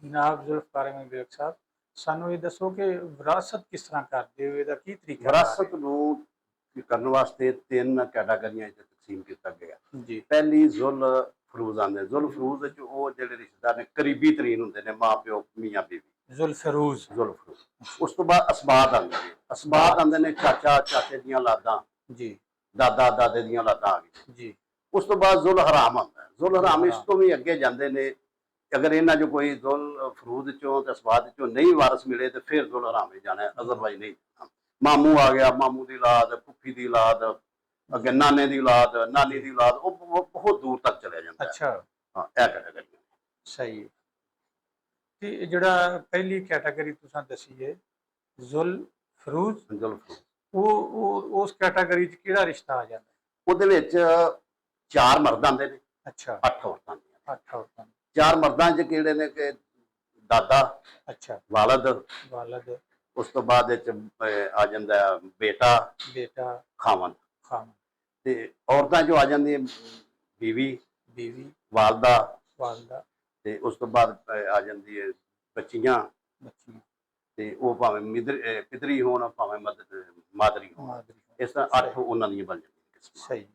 ਜਨਾਬ ਜ਼ੁਲਫ਼ਕਾਰ ਅਹਿਮਦ ਬੇਗ ਸਾਹਿਬ, ਸਾਨੂੰ ਇਹ ਦੱਸੋ ਕਿ ਵਿਰਾਸਤ ਕਿਸ ਤਰ੍ਹਾਂ ਕਰਦੇ ਹੋ, ਇਹਦਾ ਕੀ ਤਰੀਕਾ ਵਿਰਾਸਤ ਨੂੰ ਕਰਨ ਵਾਸਤੇ ਤਿੰਨ ਕੈਟਾਗਰੀਆਂ 'ਚ ਤਕਸੀਮ ਕੀਤਾ ਗਿਆ। ਜੀ ਪਹਿਲੀ ਜ਼ੁਲ ਫਰੂਜ਼ ਆਉਂਦੇ। ਜ਼ੁਲ ਫਰੂਜ਼ ਵਿੱਚ ਉਹ ਜਿਹੜੇ ਰਿਸ਼ਤੇਦਾਰ ਨੇ ਕਰੀਬੀ ਤਰੀਨ ਹੁੰਦੇ ਨੇ, ਮਾਂ ਪਿਓ ਮੀਆਂ ਬੀਵੀ। ਜ਼ੁਲਫਰੂਜ਼। ਜ਼ੁਲ ਫਰੂਜ਼। ਉਸ ਤੋਂ ਬਾਅਦ ਅਸਬਾਤ ਆਉਂਦੇ ਨੇ। ਅਸਬਾਤ ਆਉਂਦੇ ਨੇ ਚਾਚਾ ਚਾਚੇ ਦੀਆਂ ਔਲਾਦਾਂ, ਜੀ ਦਾਦਾ ਦਾਦੇ ਦੀਆਂ ਔਲਾਦਾਂ ਆ ਗਈਆਂ। ਜੀ ਉਸ ਤੋਂ ਬਾਅਦ ਜ਼ੁਲ ਹਰਾਮ ਆਉਂਦਾ ਹੈ। ਜ਼ੁਲ ਹਰਾਮ ਇਸ ਤੋਂ ਵੀ ਅੱਗੇ ਜਾਂਦੇ ਨੇ। ਅਗਰ ਇਹਨਾਂ 'ਚੋਂ ਕੋਈ ਜ਼ੁਲ ਫਰੂਜ਼ ਚੋਂ ਤੇ ਅਸਬਾਤ ਚੋਂ ਨਹੀਂ ਵਾਰਸ ਮਿਲੇ ਤੇ ਫਿਰ ਜ਼ੁਲ ਹਰਾਮ ਵਿੱਚ ਜਾਣਾ, ਅਦਰਵਾਈਜ਼ ਨਹੀਂ। ਮਾਮੂ ਆ ਗਿਆ, ਮਾਮੂ ਦੀ ਔਲਾਦ, ਫੁੱਫੀ ਦੀ ਔਲਾਦ, ਅੱਗੇ ਨਾਨੇ ਦੀ ਔਲਾਦ, ਨਾਨੀ ਦੀ ਔਲਾਦ, ਉਹ ਬਹੁਤ ਦੂਰ ਤੱਕ ਚਲਿਆ ਜਾਂਦਾ। ਅੱਛਾ, ਹਾਂ, ਇਹ ਕੈਟਾਗਰੀ ਸਹੀ। ਤੇ ਜਿਹੜਾ ਪਹਿਲੀ ਕੈਟਾਗਰੀ ਤੁਸੀਂ ਦੱਸੀ ਹੈ ਜ਼ੁਲ ਫਰੂਜ਼, ਜ਼ੁਲ ਫਰੂਜ਼, ਉਹ ਉਸ ਕੈਟਾਗਰੀ 'ਚ ਕਿਹੜਾ ਰਿਸ਼ਤਾ ਆ ਜਾਂਦਾ? ਉਹਦੇ ਵਿੱਚ 4 ਮਰਦ ਆਉਂਦੇ ਨੇ, ਅੱਛਾ, 8 ਔਰਤਾਂ ਦੀਆਂ। 8 ਔਰਤਾਂ। 4 ਮਰਦਾਂ 'ਚ ਕਿਹੜੇ ਨੇ ਕਿ ਦਾਦਾ, ਅੱਛਾ, ਵਾਲਦ, ਵਾਲਦ, ਉਸ ਤੋਂ ਬਾਅਦ ਵਿੱਚ ਆ ਜਾਂਦਾ ਬੇਟਾ, ਬੇਟਾ, ਖਾਵਨ। ਖਾਵਨ। ਤੇ ਔਰਤਾਂ 'ਚੋਂ ਆ ਜਾਂਦੀ ਹੈ ਬੀਵੀ, ਬੀਵੀ, ਵਾਲਦਾ, ਵਾਲਦਾ, ਤੇ ਉਸ ਤੋਂ ਬਾਅਦ ਆ ਜਾਂਦੀ ਹੈ ਬੱਚੀਆਂ, ਬੱਚੀ, ਤੇ ਉਹ ਭਾਵੇਂ ਪਿਤਰੀ ਹੋਣ ਭਾਵੇਂ ਮਾਦਰੀ ਹੋਣ। ਮਾਦਰੀ। ਇਸ ਤਰ੍ਹਾਂ 8 ਉਹਨਾਂ ਦੀਆਂ ਬਣ ਜਾਂਦੀਆਂ। ਸਹੀ।